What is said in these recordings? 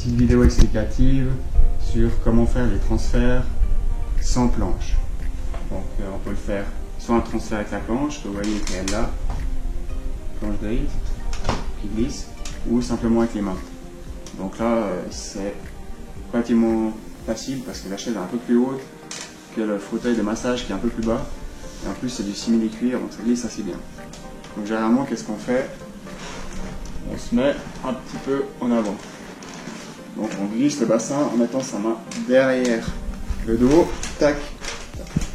petite vidéo explicative sur comment faire les transferts sans planche. Donc on peut le faire soit un transfert avec la planche, que vous voyez qui est là, planche grise, qui glisse, ou simplement avec les mains. Donc là c'est relativement facile parce que la chaise est un peu plus haute que le fauteuil de massage qui est un peu plus bas. Et en plus c'est du simili-cuir, donc ça glisse assez bien. Donc généralement qu'est-ce qu'on fait? On se met un petit peu en avant. Donc on glisse le bassin en mettant sa main derrière le dos, tac,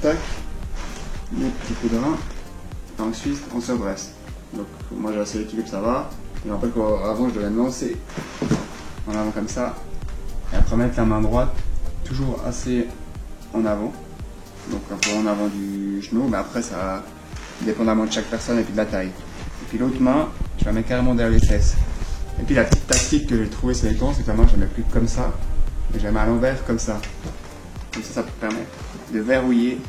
tac, le petit coup de rein, et ensuite on se redresse. Donc moi j'ai assez l'équilibre, ça va. Je me rappelle qu'avant je devais me lancer en avant comme ça, et après mettre la main droite toujours assez en avant, donc un peu en avant du genou, mais après ça dépendamment de chaque personne et puis de la taille. Et puis l'autre main, je la mets carrément derrière les fesses. Et puis la petite tactique que j'ai trouvée sur les temps, c'est que la main je la mets plus comme ça, et je la mets à l'envers comme ça. Comme ça permet de verrouiller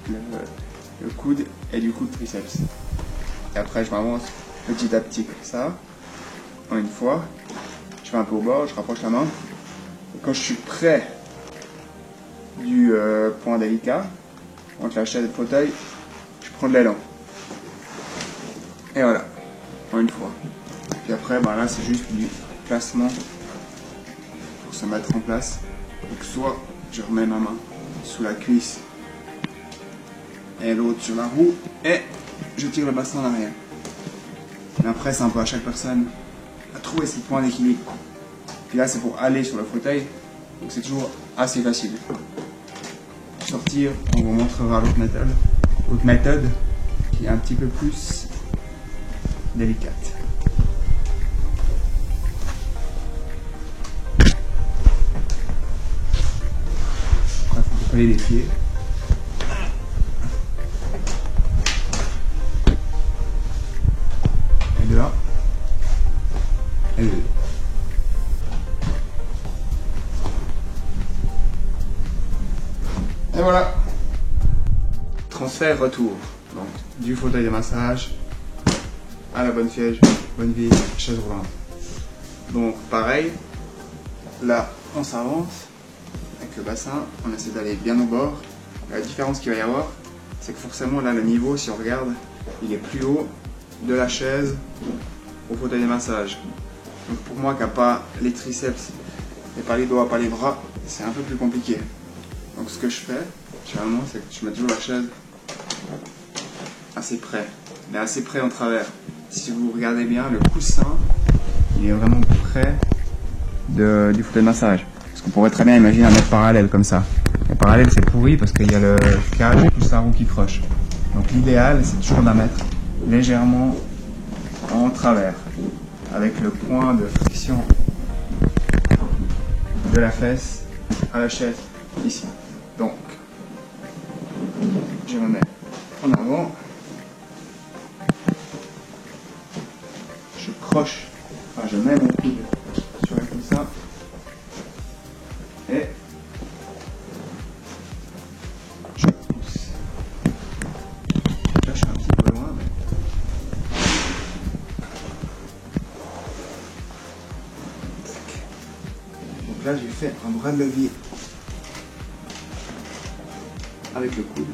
le coude et du coup le triceps. Et après je m'avance petit à petit comme ça, en une fois. Je fais un peu au bord, je rapproche la main. Et quand je suis près du point délicat, entre la chaise et le fauteuil, je prends de l'élan. Et voilà, en une fois. Puis après, ben là c'est juste du placement pour se mettre en place. Donc soit je remets ma main sous la cuisse et l'autre sur la roue et je tire le bassin en arrière. Mais après c'est un peu à chaque personne à trouver ses points d'équilibre. Puis là c'est pour aller sur le fauteuil, donc c'est toujours assez facile. Pour sortir, on vous montrera l'autre méthode qui est un petit peu plus délicate. Après il faut coller les pieds. Et de là. Et de là. Et voilà. Transfert retour. Donc du fauteuil de massage à la bonne vieille chaise roulante. Donc pareil, là on s'avance avec le bassin, on essaie d'aller bien au bord. La différence qu'il va y avoir, c'est que forcément là le niveau, si on regarde, il est plus haut de la chaise au fauteuil de massage. Donc pour moi qui n'a pas les triceps, et pas les doigts, pas les bras, c'est un peu plus compliqué. Donc ce que je fais, généralement, c'est que je mets toujours la chaise assez près, mais assez près en travers. Si vous regardez bien, le coussin, il est vraiment près du fauteuil de massage. Parce qu'on pourrait très bien imaginer un mettre parallèle comme ça. Mais parallèle, c'est pourri parce qu'il y a le cage plus la roue qui croche. Donc l'idéal, c'est toujours de la mettre légèrement en travers, avec le point de friction de la fesse à la chaise, ici. Donc, je me mets en avant. Je croche, enfin je mets mon coude sur elle comme ça, et je pousse. Là je suis un petit peu loin, mais... Donc là j'ai fait un bras de levier avec le coude.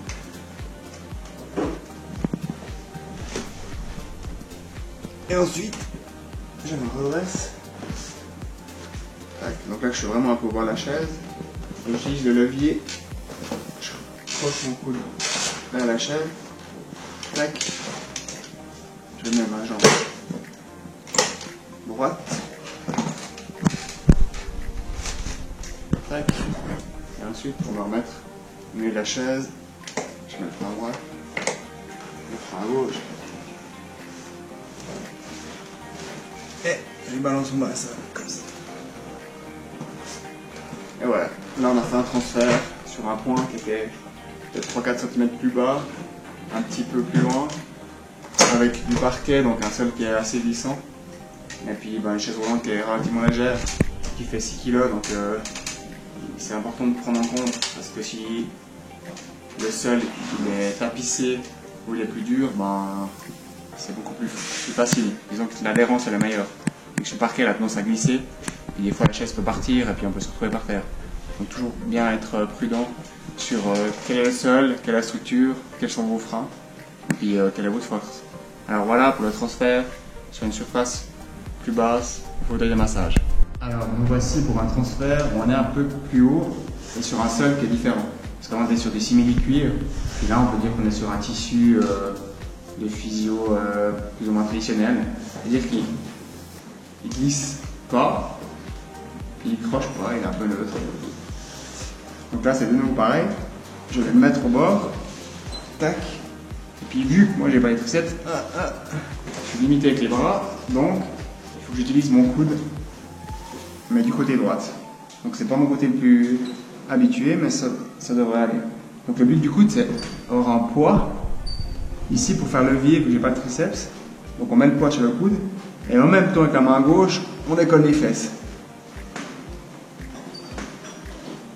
Et ensuite, je me redresse. Tac. Donc là, je suis vraiment un peu au bord de la chaise. J'utilise le levier. Je croche mon coude vers la chaise. Tac. Je mets ma jambe droite. Tac. Et ensuite, pour me remettre au milieu de la chaise, je mets le frein à droite, le frein à gauche. Et je balance mon bassin comme ça. Et voilà, là on a fait un transfert sur un point qui était peut-être 3-4 cm plus bas, un petit peu plus loin, avec du parquet, donc un sol qui est assez glissant. Et puis une chaise roulante qui est relativement légère, qui fait 6 kg, donc c'est important de prendre en compte, parce que si le sol il est tapissé ou il est plus dur, c'est beaucoup plus facile. Disons que l'adhérence est la meilleure. Donc, chez le parquet, la tendance à glisser. Et des fois la chaise peut partir et puis on peut se retrouver par terre. Donc toujours bien être prudent sur quel est le sol, quelle est la structure, quels sont vos freins, et puis quelle est votre force. Alors voilà pour le transfert sur une surface plus basse au fauteuil de massage. Alors nous voici pour un transfert où on est un peu plus haut et sur un sol qui est différent. Parce qu'avant on est sur des simili-cuir, et là on peut dire qu'on est sur un tissu de physio plus ou moins traditionnel. C'est-à-dire qu'il glisse pas, il croche pas, il est un peu neutre. Donc là c'est de nouveau pareil, je vais le mettre au bord, tac, et puis vu que moi j'ai pas les triceps, je suis limité avec les bras, donc il faut que j'utilise mon coude, mais du côté droite. Donc c'est pas mon côté le plus habitué, mais ça devrait aller. Donc le but du coude c'est avoir un poids, ici pour faire levier vu que j'ai pas de triceps, donc on met le poids sur le coude, et en même temps avec la main gauche, on décolle les fesses.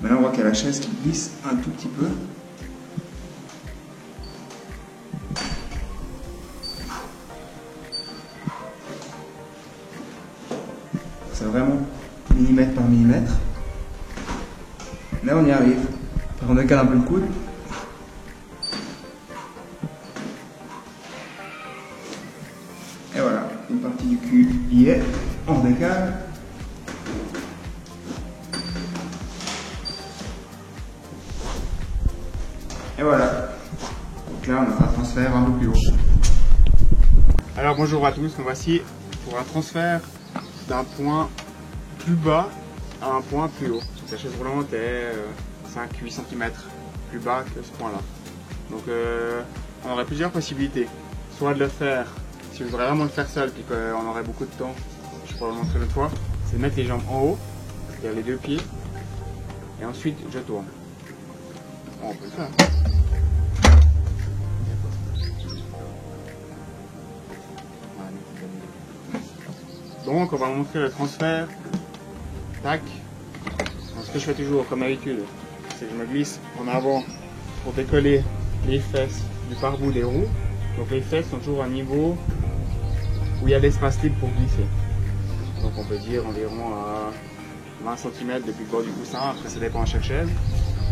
Maintenant, on voit qu'il y a la chaise qui glisse un tout petit peu. C'est vraiment millimètre par millimètre. Là, on y arrive. Après, on décale un peu le coude. Et voilà, une partie du cul y est. On décale. Et voilà, donc là on a fait un transfert un peu plus haut. Alors bonjour à tous, nous voici pour un transfert d'un point plus bas à un point plus haut. La chaise roulante est 5-8 cm plus bas que ce point là. Donc on aurait plusieurs possibilités. Soit de le faire, si je voudrais vraiment le faire seul puis qu'on aurait beaucoup de temps, je pourrais le montrer l'autre fois, c'est de mettre les jambes en haut, c'est-à-dire les deux pieds, et ensuite je tourne. Bon, on peut le faire. Donc on va montrer le transfert. Tac. Donc, ce que je fais toujours comme d'habitude, c'est que je me glisse en avant pour décoller les fesses du pare-bout des roues. Donc les fesses sont toujours à un niveau où il y a l'espace libre pour glisser. Donc on peut dire environ à 20 cm depuis le bord du coussin, après ça dépend à chaque chaise.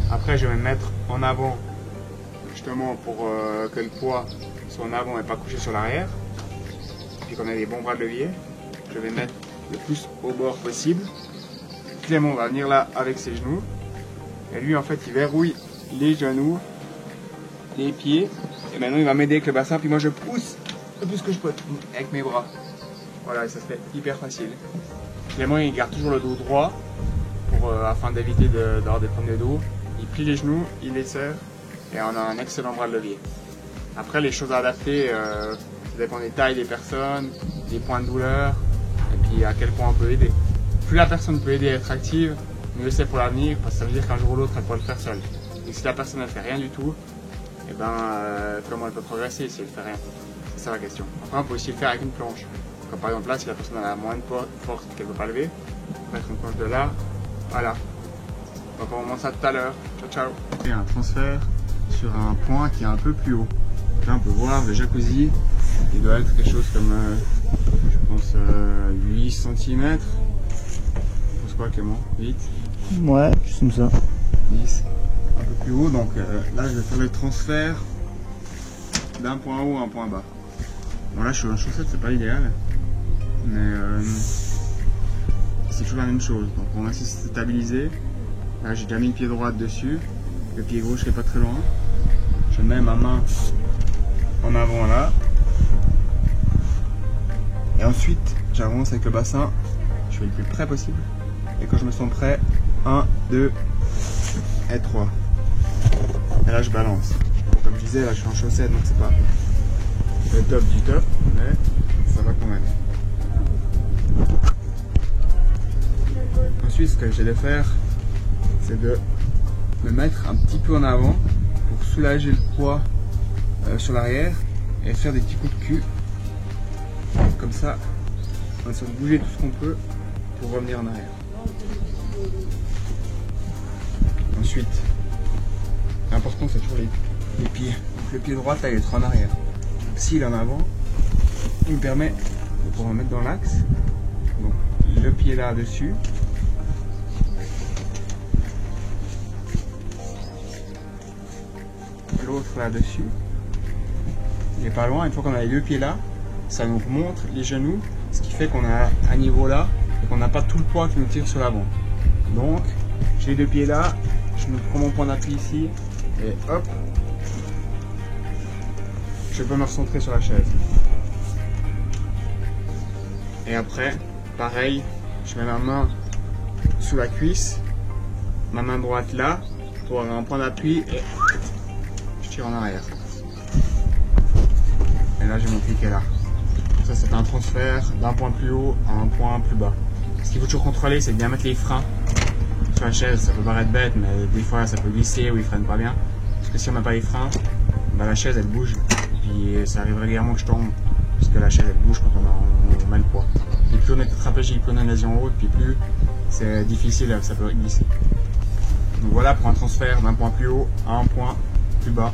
Après je vais me mettre en avant justement pour que le poids soit en avant et pas couché sur l'arrière. Puis qu'on a des bons bras de levier, je vais mettre le plus au bord possible. Clément va venir là avec ses genoux. Et lui en fait il verrouille les genoux, les pieds. Et maintenant il va m'aider avec le bassin. Puis moi je pousse le plus que je peux avec mes bras. Voilà, et ça se fait hyper facile. Clément il garde toujours le dos droit afin d'éviter d'avoir des problèmes de dos. Il plie les genoux, il les serre et on a un excellent bras de levier. Après les choses à adapter, ça dépend des tailles des personnes, des points de douleur et puis à quel point on peut aider. Plus la personne peut aider à être active, mieux c'est pour l'avenir parce que ça veut dire qu'un jour ou l'autre elle pourra le faire seule. Et si la personne ne fait rien du tout, et comment elle peut progresser si elle ne fait rien? C'est ça la question. Après on peut aussi le faire avec une planche. Comme par exemple là, si la personne a moins de force qu'elle ne peut pas lever, on peut mettre une planche de là, voilà. Donc on va voir ça tout à l'heure. Ciao ciao. Et un transfert sur un point qui est un peu plus haut. Là on peut voir le jacuzzi, il doit être quelque chose comme je pense 8 cm. Tu penses quoi Clément? 8? Ouais, juste comme ça. 10. Un peu plus haut, donc là je vais faire le transfert d'un point haut à un point bas. Bon là je suis en chaussette, c'est pas l'idéal, mais c'est toujours la même chose. Donc on va essayer de se stabiliser. Là j'ai déjà mis le pied droit dessus, le pied gauche n'est pas très loin. Je mets ma main en avant là. Et ensuite j'avance avec le bassin, je fais le plus près possible. Et quand je me sens prêt, 1, 2 et 3. Et là je balance. Comme je disais, là je suis en chaussette donc c'est pas le top du top, mais ça va quand même. Ensuite ce que j'ai de faire, c'est de me mettre un petit peu en avant pour soulager le poids sur l'arrière et faire des petits coups de cul. Comme ça, on va essayer de bouger tout ce qu'on peut pour revenir en arrière. Ensuite, l'important c'est toujours les pieds. Donc, le pied droit là il est trop en arrière. S'il est en avant, il me permet de pouvoir me mettre dans l'axe. Donc le pied là dessus, l'autre là-dessus. Il est pas loin. Une fois qu'on a les deux pieds là, ça nous remonte les genoux, ce qui fait qu'on a un niveau là et qu'on n'a pas tout le poids qui nous tire sur l'avant. Donc, j'ai les deux pieds là, je me prends mon point d'appui ici et hop, je peux me recentrer sur la chaise. Et après, pareil, je mets ma main sous la cuisse, ma main droite là, pour avoir un point d'appui et je tire en arrière. Et là, j'ai mon pied qui est là. Ça, c'est un transfert d'un point plus haut à un point plus bas. Ce qu'il faut toujours contrôler, c'est de bien mettre les freins sur la chaise. Ça peut paraître bête, mais des fois, ça peut glisser ou il freine pas bien. Parce que si on n'a pas les freins, bah, la chaise, elle bouge. Et ça arrive régulièrement que je tombe, puisque la chaise, elle bouge quand on met le poids. Et plus on est tétraplégique, plus on a une lésion haute, puis plus c'est difficile, ça peut glisser. Donc voilà pour un transfert d'un point plus haut à un point plus bas.